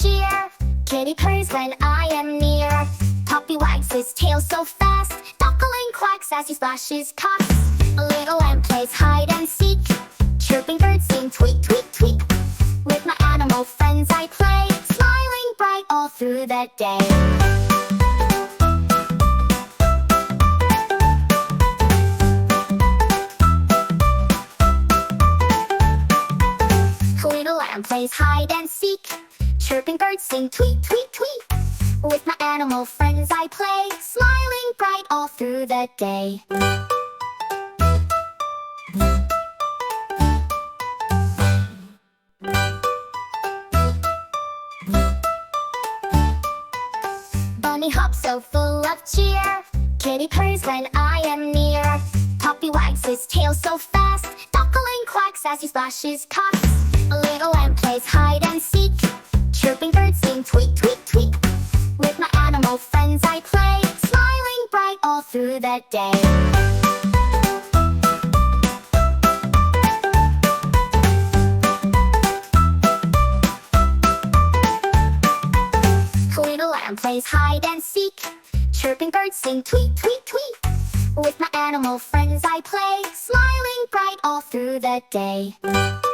cheer. Kitty purrs when I am near. Puppy wags his tail so fast. Duckling quacks as he splashes puffs. Little lamb plays hide and seek. Chirping birds sing tweet, tweet, tweet. With my animal friends I play, smiling bright all through the day. Little lamb plays hide and seek. Chirping birds sing tweet, tweet, tweet. With my animal friends I play, smiling bright all through the day. Bunny hops so full of cheer. Kitty purrs when I am near. Puppy wags his tail so fast. Duckling quacks as he splashes puffs. Little lamb plays hide and seek. Chirping birds sing tweet, tweet, tweet. With my animal friends I play, smiling bright all through the day. Little lamb plays hide and seek. Chirping birds sing tweet, tweet, tweet. With my animal friends I play, smiling bright all through the day.